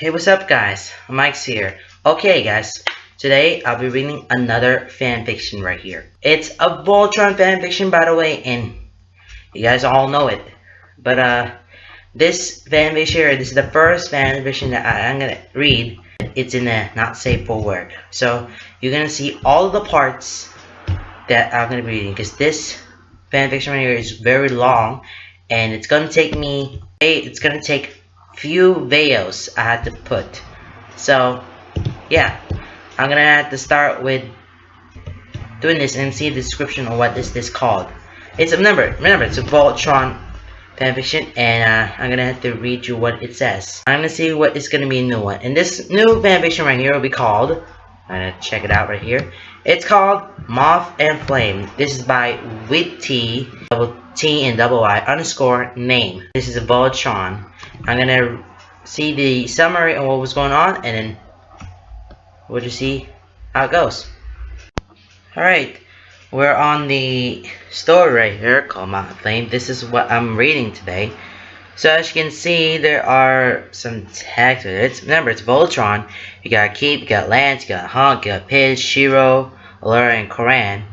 Hey, what's up guys? Mike's here. Okay guys, today I'll be reading another fan fiction right here. It's a Voltron fan fiction, by the way, and you guys all know it. But this fan fiction here, this is the first fan fiction that I'm gonna read. It's in a not safe for work. So you're gonna see all of the parts that I'm gonna be reading, because this fan fiction right here is very long and it's gonna take few videos I had to put. So yeah, I'm gonna have to start with doing this and see the description of what is this called. Remember it's a Voltron fanfiction, and I'm gonna have to read you what it says. I'm gonna see what is gonna be a new one, and this new fanfiction right here will be called, I'm gonna check it out right here. It's called Moth and Flame. This is by Witty _name. This is a Voltron. I'm gonna see the summary of what was going on, and then we'll just see how it goes. Alright, we're on the story right here called Moth and Flame. This is what I'm reading today. So as you can see, there are some tags with it. Remember, it's Voltron. You got Keep, you got Lance, you got Honk, you got Pidge, Shiro, Allura, and Corin.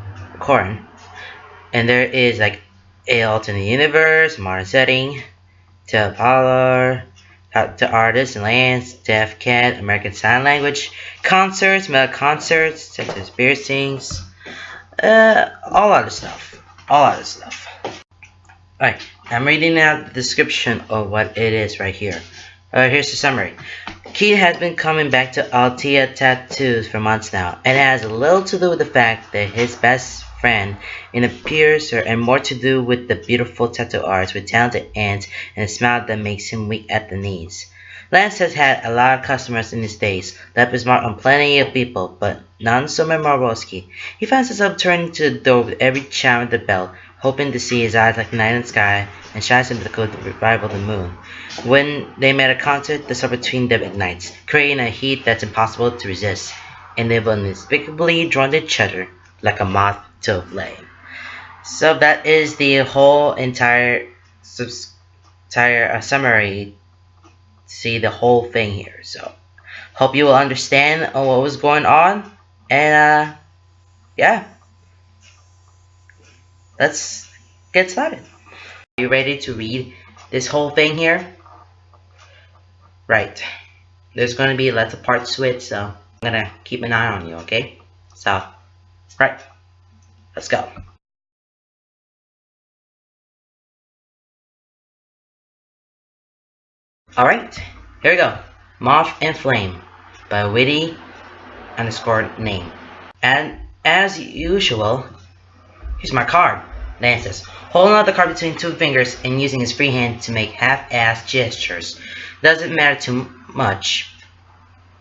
And there is like a alternate universe, modern setting, to Apollo, to artists and Lance, Deaf Cat, American Sign Language, concerts, metal concerts, Texas piercings, all other stuff. Alright, I'm reading out the description of what it is right here. Here's the summary. Keith has been coming back to Altea Tattoos for months now, and it has a little to do with the fact that his best friend in a piercer, and more to do with the beautiful tattoo artist with talented hands and a smile that makes him weak at the knees. Lance has had a lot of customers in his days, left his mark on plenty of people, but none so memorable as Keith. He finds himself turning to the door with every chime of the bell, hoping to see his eyes like the night in the sky, and shines him to the rival the moon. When they met at a concert, the spark between them ignites, creating a heat that's impossible to resist, and they will inexplicably drawn to each other like a moth to a flame. So that is the whole entire summary. See the whole thing here. So hope you will understand what was going on, and yeah, let's get started. Are you ready to read this whole thing here? Right, there's gonna be lots of parts to it, so I'm gonna keep an eye on you, okay? So right, let's go. Alright, here we go. Moth and Flame by Witty _name. And as usual, here's my card. Lance says, holding out the card between two fingers and using his free hand to make half-assed gestures. Doesn't matter too much.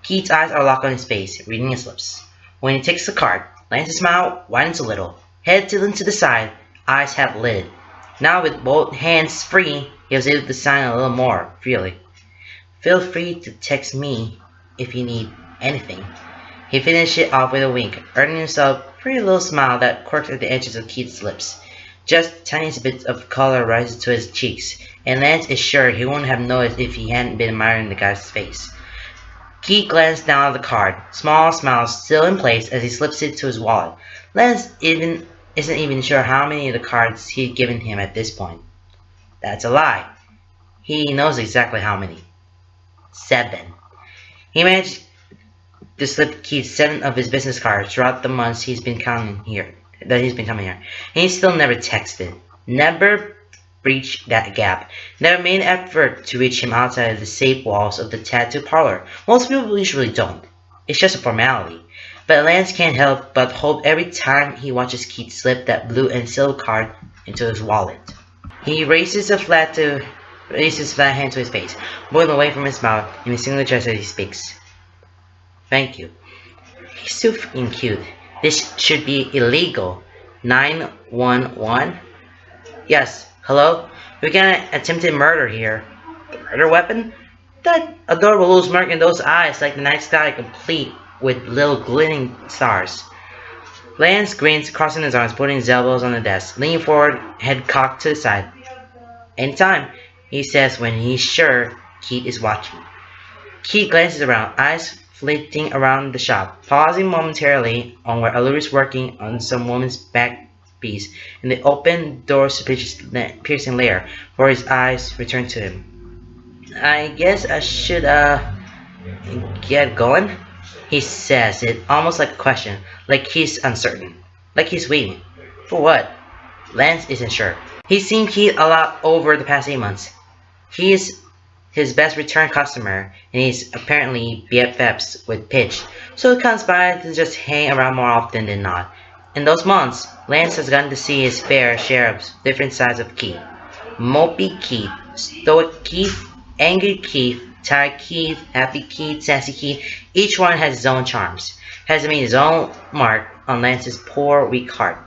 Keith's eyes are locked on his face, reading his lips. When he takes the card, Lance's smile widens a little. Head tilted to the side, eyes half lit. Now with both hands free, he was able to sign a little more freely. Feel free to text me if you need anything. He finished it off with a wink, earning himself a pretty little smile that quirked at the edges of Keith's lips. Just tiniest bits of color rises to his cheeks, and Lance is sure he wouldn't have noticed if he hadn't been admiring the guy's face. Keith glanced down at the card, small smile still in place as he slips it to his wallet. Lance isn't even sure how many of the cards he'd given him at this point. That's a lie. He knows exactly how many. 7. He managed to slip Keith 7 of his business cards throughout the months he's been coming here. And he still never texted. Never breached that gap. Never made an effort to reach him outside of the safe walls of the tattoo parlor. Most people usually don't. It's just a formality. But Lance can't help but hope every time he watches Keith slip that blue and silver card into his wallet. He raises his flat hand to his face, pulling away from his mouth in a single gesture as he speaks. Thank you. He's so freaking cute. This should be illegal. 911? Yes, hello? We got an attempted murder here. The murder weapon? That adorable little smirk in those eyes like the night sky complete with little glittering stars. Lance grins, crossing his arms, putting his elbows on the desk, leaning forward, head cocked to the side. Anytime, he says when he's sure Keith is watching. Keith glances around, eyes flitting around the shop, pausing momentarily on where Allura is working on some woman's back piece in the open door piercing layer, where his eyes return to him. I guess I should, get going? He says it almost like a question, like he's uncertain, like he's waiting. For what? Lance isn't sure. He's seen Keith a lot over the past 8 months. He is his best return customer, and he's apparently BFFs with Pitch, so he comes by to just hang around more often than not. In those months, Lance has gotten to see his fair share of different sides of Keith. Mopey Keith, stoic Keith, angry Keith, tired Keith, happy Keith, sassy Keith. Each one has his own charms, has made his own mark on Lance's poor, weak heart.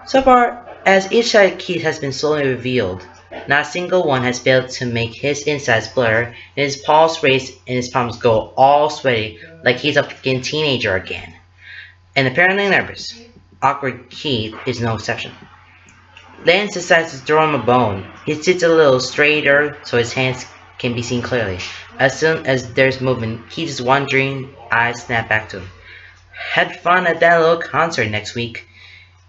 So far, as each side of Keith has been slowly revealed, not a single one has failed to make his insides blur, and his pulse race and his palms go all sweaty like he's a fucking teenager again. And apparently nervous. Awkward Keith is no exception. Lance decides to throw him a bone. He sits a little straighter so his hands can be seen clearly. As soon as there's movement, Keith's wandering eyes snap back to him. Had fun at that little concert next week.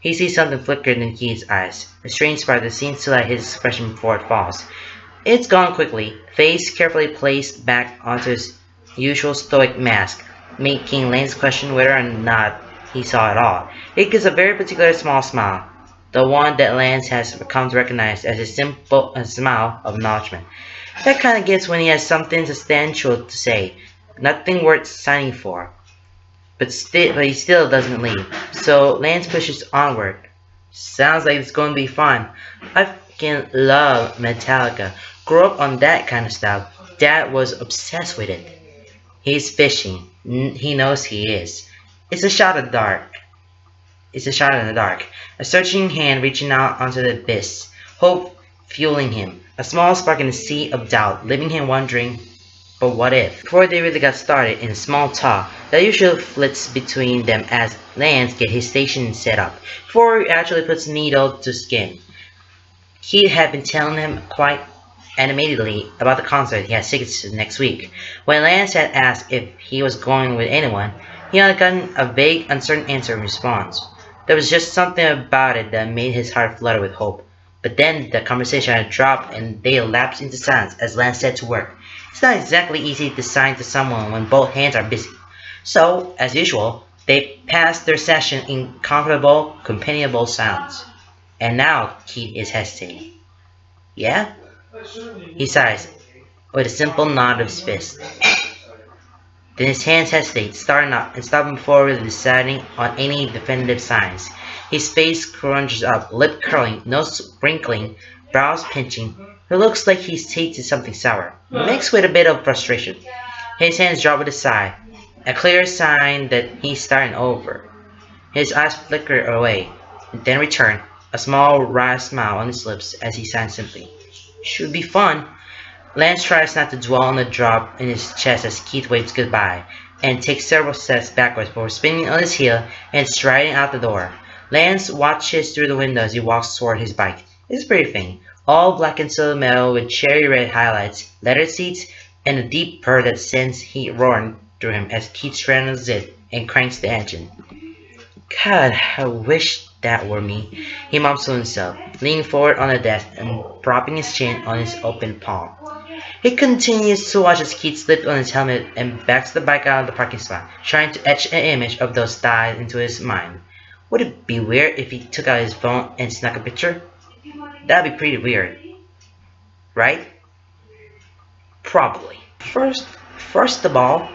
He sees something flicker in Keith's eyes, a strange spark that seems to light his expression before it falls. It's gone quickly, face carefully placed back onto his usual stoic mask, making Lance question whether or not he saw it all. It gives a very particular small smile, the one that Lance has come to recognize as a simple smile of acknowledgement. That kind of gets when he has something substantial to say, nothing worth signing for. But he still doesn't leave. So Lance pushes onward. Sounds like it's going to be fun. I fucking love Metallica. Grew up on that kind of stuff. Dad was obsessed with it. He's fishing. He knows he is. It's a shot in the dark. It's a shot in the dark. A searching hand reaching out onto the abyss. Hope fueling him. A small spark in the sea of doubt, leaving him wondering, but what if? Before they really got started in small talk that usually flits between them as Lance gets his station set up, before he actually puts needle to skin. He had been telling him quite animatedly about the concert he has tickets to next week. When Lance had asked if he was going with anyone, he had gotten a vague, uncertain answer in response. There was just something about it that made his heart flutter with hope. But then the conversation had dropped and they lapsed into silence as Lance set to work. It's not exactly easy to sign to someone when both hands are busy. So, as usual, they passed their session in comfortable, companionable silence. And now Keith is hesitating. Yeah? He sighs, with a simple nod of his fist. Then his hands hesitate, starting up and stopping before really deciding on any definitive signs. His face crunches up, lip curling, nose wrinkling, brows pinching. It looks like he's tasted something sour, mixed with a bit of frustration. His hands drop with a sigh, a clear sign that he's starting over. His eyes flicker away, and then return, a small wry smile on his lips as he signs simply. Should be fun. Lance tries not to dwell on the drop in his chest as Keith waves goodbye, and takes several steps backwards before spinning on his heel and striding out the door. Lance watches through the window as he walks toward his bike. It's a pretty thing, all black and silver metal with cherry red highlights, leather seats, and a deep purr that sends heat roaring through him as Keith straddles it and cranks the engine. God, I wish that were me, he mumbles to himself, leaning forward on the desk and propping his chin on his open palm. He continues to watch as Keith slips on his helmet and backs the bike out of the parking spot, trying to etch an image of those thighs into his mind. Would it be weird if he took out his phone and snuck a picture? That'd be pretty weird. Right? Probably. First of all,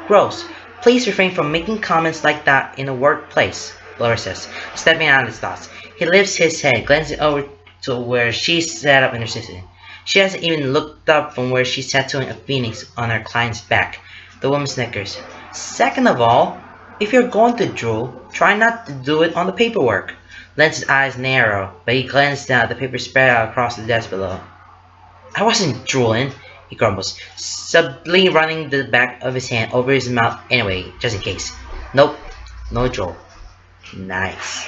gross. Please refrain from making comments like that in a workplace, Laura says, stepping out of his thoughts. He lifts his head, glancing over to where she sat up in her sitting. She hasn't even looked up from where she's tattooing a phoenix on her client's back. The woman snickers. Second of all, if you're going to drool, try not to do it on the paperwork. Lance's eyes narrow, but he glances down at the paper spread out across the desk below. I wasn't drooling, he grumbles, subtly running the back of his hand over his mouth anyway, just in case. Nope, no drool. Nice.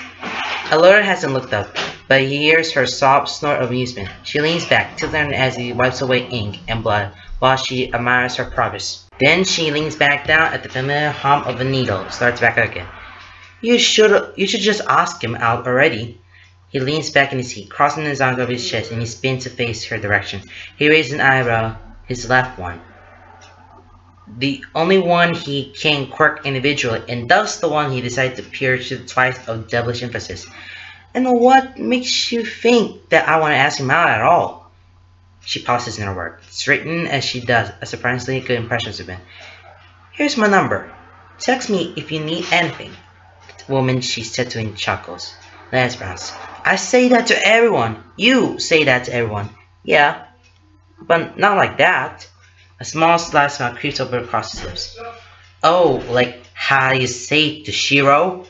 Allura hasn't looked up, but he hears her soft snort of amusement. She leans back, tilting as he wipes away ink and blood while she admires her progress. Then she leans back down at the familiar hum of a needle, starts back up again. You should just ask him out already. He leans back in his seat, crossing his arms over his chest, and he spins to face her direction. He raises an eyebrow, his left one. The only one he can quirk individually, and thus the one he decided to pierce with twice of devilish emphasis. And what makes you think that I want to ask him out at all? She pauses in her work, straighten as she does a surprisingly good impression of him. Here's my number. Text me if you need anything. The woman she said to him chuckles. Lance frowns. I say that to everyone. You say that to everyone. Yeah, but not like that. A small slight smile creeps over across his lips. Oh, like how you say to Shiro?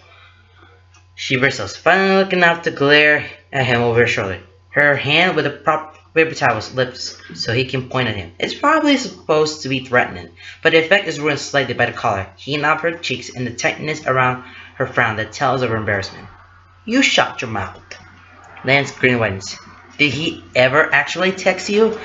She bristles, finally looking up to glare at him over her shoulder. Her hand with a prop paper towel's lips so he can point at him. It's probably supposed to be threatening, but the effect is ruined slightly by the collar, heating up her cheeks and the tightness around her frown that tells of her embarrassment. You shut your mouth. Lance grin widens. Did he ever actually text you?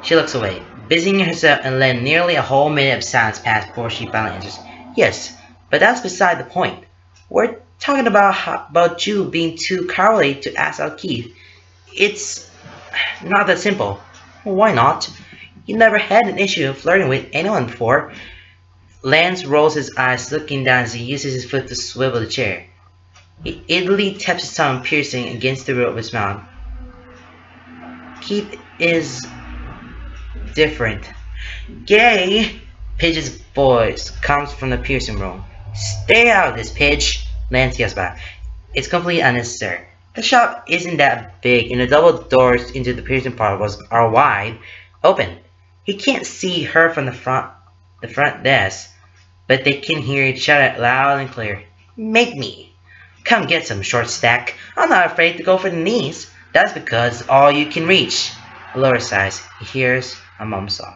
She looks away, busying herself and letting nearly a whole minute of silence pass before she finally answers. Yes, but that's beside the point. We're talking about you being too cowardly to ask out Keith. It's not that simple. Why not? You never had an issue of flirting with anyone before. Lance rolls his eyes, looking down as he uses his foot to swivel the chair. He idly taps his tongue, piercing against the roof of his mouth. Keith is different. Gay! Pidge's voice comes from the piercing room. Stay out of this, Pidge! Lance yells back. It's completely unnecessary. The shop isn't that big, and the double doors into the piercing part are wide open. He can't see her from the front desk, but they can hear each other loud and clear. Make me. Come get some, short stack. I'm not afraid to go for the knees. That's because all you can reach. A lower size. He hears a mum sob.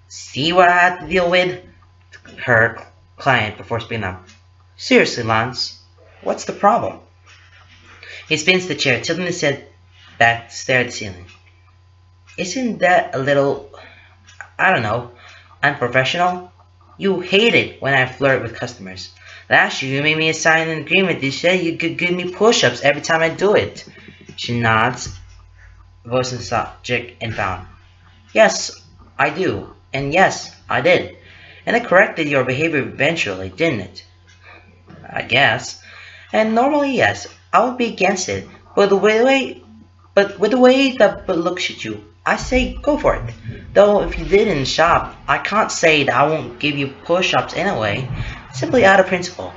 See what I had to deal with? Her client before speaking up. Seriously, Lance, what's the problem? He spins the chair, tilting his head back to stare at the ceiling. Isn't that a little, I don't know, unprofessional? You hate it when I flirt with customers. Last year you made me sign an agreement that said you could give me push-ups every time I do it. She nods, voice and subject and found. Yes, I do. And yes, I did. And it corrected your behavior eventually, didn't it? I guess. And normally, yes, I would be against it. But with the way that looks at you, I say go for it. Though if you did in the shop, I can't say that I won't give you push-ups anyway. Simply out of principle.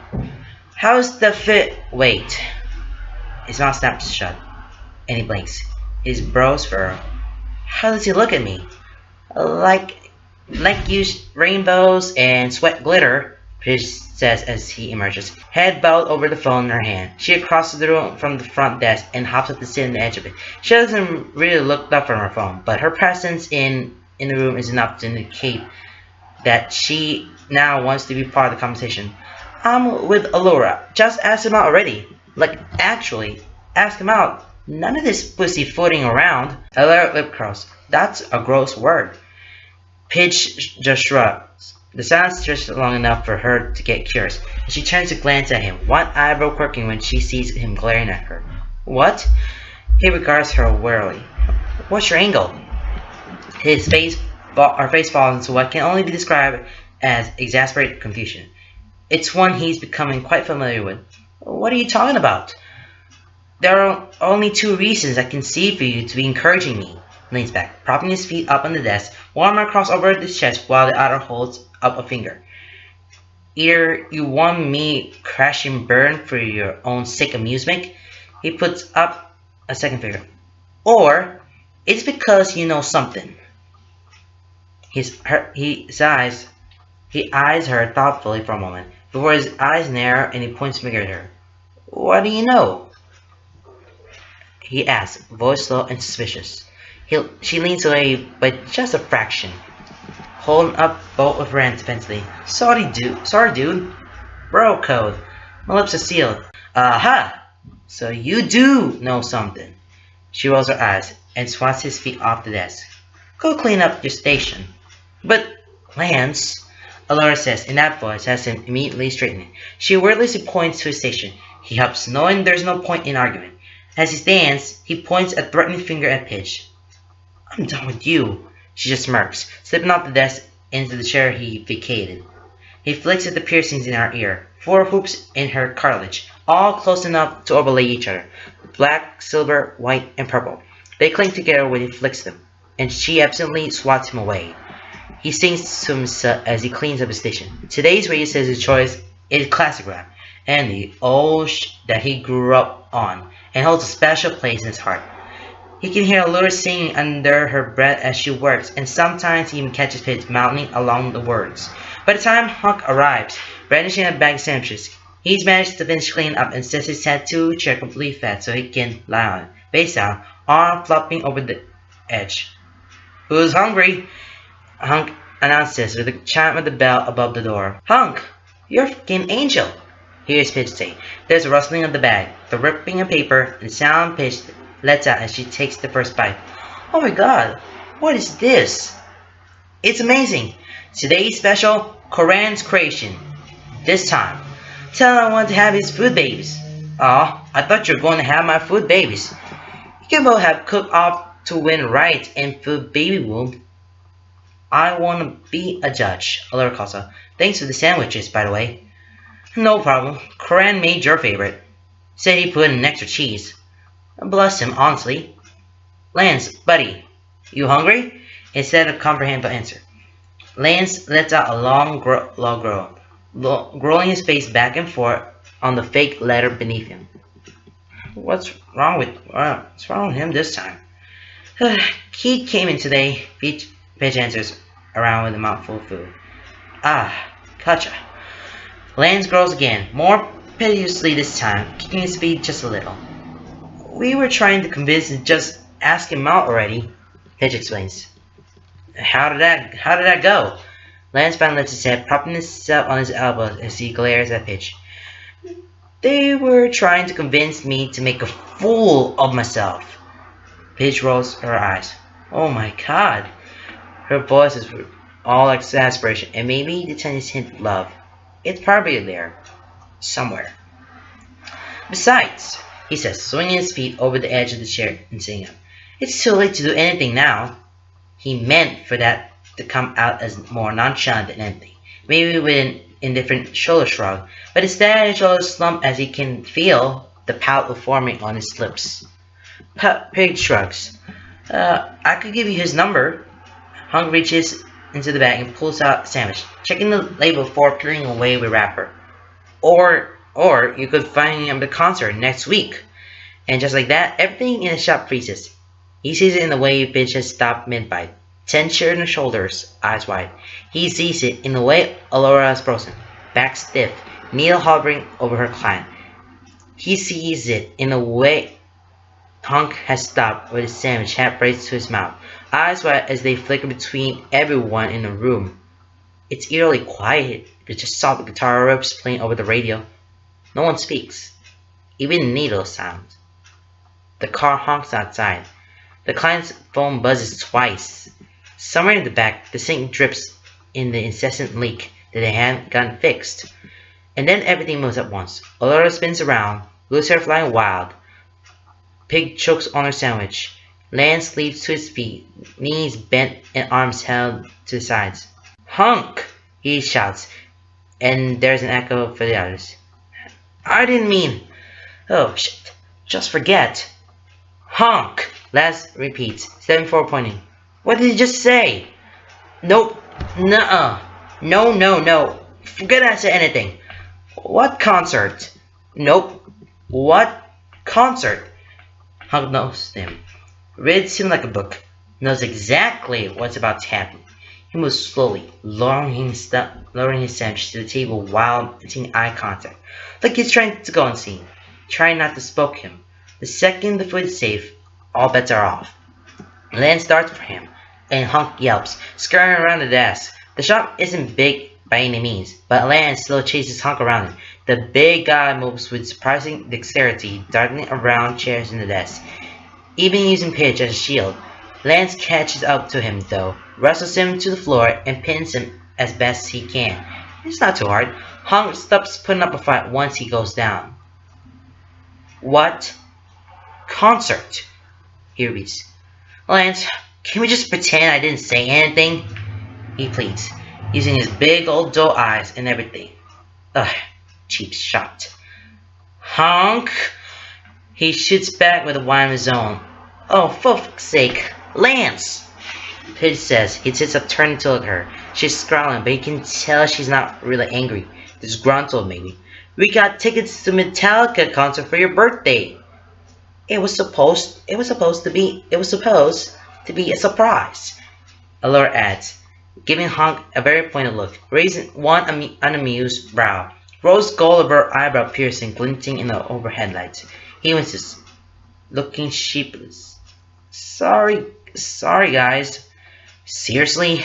How's the fit? Wait. His mouth snaps shut, and he blinks. His brows furrow. How does he look at me? Like you rainbows and sweat glitter, Fish says as he emerges. Head bowed over the phone in her hand. She crosses the room from the front desk and hops up to sit on the edge of it. She doesn't really look up from her phone, but her presence in the room is enough to indicate that she now wants to be part of the conversation. I'm with Allura. Just ask him out already. Like, actually, ask him out. None of this pussyfooting around. Allura lip curls. That's a gross word. Pidge just shrugs. The silence stretched long enough for her to get curious, and she turns to glance at him, one eyebrow quirking when she sees him glaring at her. What? He regards her warily. What's your angle? Her face falls into what can only be described as exasperated confusion. It's one he's becoming quite familiar with. What are you talking about? There are only two reasons I can see for you to be encouraging me. Leans back, propping his feet up on the desk, one arm crossed over his chest while the other holds up a finger. Either you want me crash and burn for your own sick amusement, he puts up a second finger, or it's because you know something. He eyes her thoughtfully for a moment, before his eyes narrow and he points a finger at her. What do you know? He asks, voice low and suspicious. She leans away by just a fraction, holding up both of her hands defensively. Sorry, dude. Bro code. My lips are sealed. Aha! So you do know something. She rolls her eyes and swats his feet off the desk. Go clean up your station. But Lance, Alora says in that voice has him immediately straightening. She wordlessly points to his station. He helps, knowing there's no point in argument. As he stands, he points a threatening finger at Pidge. I'm done with you. She just smirks, slipping off the desk into the chair he vacated. He flicks at the piercings in her ear, 4 hoops in her cartilage, all close enough to overlay each other. Black, silver, white, and purple. They cling together when he flicks them, and she absently swats him away. He sings to himself as he cleans up his station. Today's radio says his choice is classic rap, and the old that he grew up on, and holds a special place in his heart. He can hear Allura singing under her breath as she works, and sometimes he even catches Pidge mouthing along the words. By the time Hunk arrives, brandishing a bag of sandwiches, he's managed to finish cleaning up and sets his tattoo chair completely flat so he can lie on it, face down, arm flopping over the edge. Who's hungry? Hunk announces with a chime of the bell above the door. Hunk, you're a fucking angel, hears Pidge say. There's a rustling of the bag, the ripping of paper, and sound Pidge lets out as she takes the first bite. Oh my god, what is this? It's amazing. Today's special, Koran's creation. This time, tell him I want to have his food babies. Aw, I thought you were going to have my food babies. You can both have cook off to win right and food baby womb. I want to be a judge, Allura calls her. Thanks for the sandwiches, by the way. No problem. Koran made your favorite. Said he put in extra cheese. Bless him, honestly. Lance, buddy, you hungry? Instead of comprehensive answer. Lance lets out a long growl, rolling his face back and forth on the fake letter beneath him. What's wrong with him this time? He came in today. Pidge answers around with a mouthful of food. Ah, gotcha. Lance grows again, more piteously this time, kicking his feet just a little. We were trying to convince him to just ask him out already, Pidge explains. How did that go? Lance finally lifts his head, propping himself on his elbows as he glares at Pidge. They were trying to convince me to make a fool of myself. Pidge rolls her eyes. Oh my god. Her voice is all exasperation and maybe the tiniest hint of love. It's probably there. Somewhere. Besides, he says, swinging his feet over the edge of the chair and sitting up. It's too late to do anything now. He meant for that to come out as more nonchalant than anything. Maybe with an indifferent shoulder shrug, but instead his shoulders slump as he can feel the pout forming on his lips. Pidge shrugs. I could give you his number. Hunk reaches into the bag and pulls out a sandwich, checking the label before peeling away with wrapper. Or you could find him at the concert next week. And just like that, everything in the shop freezes. He sees it in the way Pidge has stopped mid-bite. Tension in the shoulders, eyes wide. He sees it in the way Allura is frozen, back stiff, needle hovering over her client. He sees it in the way Hunk has stopped with his sandwich half raised to his mouth, eyes wide as they flicker between everyone in the room. It's eerily quiet, with just soft guitar riffs playing over the radio. No one speaks, even needles sound. The car honks outside. The client's phone buzzes twice. Somewhere in the back, the sink drips in the incessant leak that they hadn't gotten fixed. And then everything moves at once. Allura spins around, loose hair flying wild. Pig chokes on her sandwich. Lance leaps to his feet, knees bent and arms held to the sides. Hunk! He shouts, and there's an echo for the others. I didn't mean... Oh, shit. Just forget. Hunk! Lance repeats, stepping forward pointing. What did he just say? Nope. Nuh-uh. No. Forget I said anything. What concert? Nope. What concert? Hunk knows him. Reads him like a book. Knows exactly what's about to happen. He moves slowly, lowering his sandwich to the table while maintaining eye contact. Like he's trying to go unseen. Trying not to spook him. The second the food is safe, all bets are off. Lance starts for him, and Hunk yelps, scurrying around the desk. The shop isn't big by any means, but Lance still chases Hunk around it. The big guy moves with surprising dexterity, darting around chairs in the desk, even using Pidge as a shield. Lance catches up to him, though, wrestles him to the floor, and pins him as best he can. It's not too hard. Hunk stops putting up a fight once he goes down. What? Concert? He repeats. Lance, can we just pretend I didn't say anything? He pleads, using his big old doe eyes and everything. Ugh, cheap shot. Hunk! He shoots back with a whine of his own. Oh, for fuck's sake, Lance! Pidge says. He sits up turning to look at her. She's scowling, but you can tell she's not really angry. Disgruntled, maybe. We got tickets to Metallica concert for your birthday. It was supposed to be a surprise. Allura adds, giving Hunk a very pointed look, raising one unamused brow. Rose gold of her eyebrow piercing, glinting in the overhead lights. He winces, looking sheepless. Sorry guys. Seriously?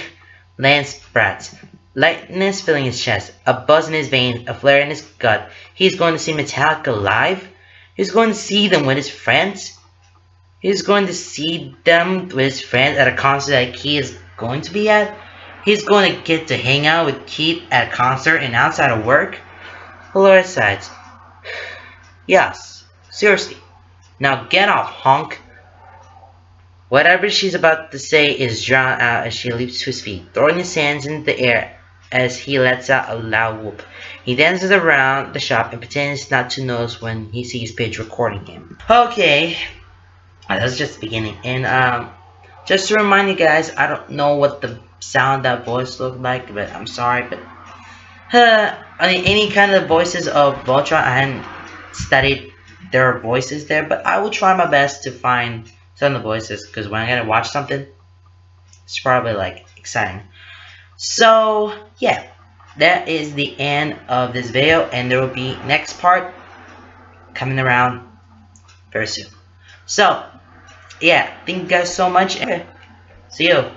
Lance brats. Lightness filling his chest, a buzz in his veins, a flare in his gut. He's going to see Metallica live? He's going to see them with his friends? He's going to see them with his friends at a concert that Keith is going to be at? He's going to get to hang out with Keith at a concert and outside of work? Allura sighs. Yes, seriously. Now get off, Hunk. Whatever she's about to say is drowned out as she leaps to his feet, throwing his hands into the air as he lets out a loud whoop. He dances around the shop and pretends not to notice when he sees Pidge recording him. Okay, that's just the beginning. And just to remind you guys, I don't know what the sound that voice looked like, but I'm sorry. But I mean, any kind of voices of Voltron, I hadn't studied their voices there, but I will try my best to find some of the voices, because when I gotta watch something, it's probably like exciting. So yeah, that is the end of this video, and there will be next part coming around very soon. So yeah, thank you guys so much. See you.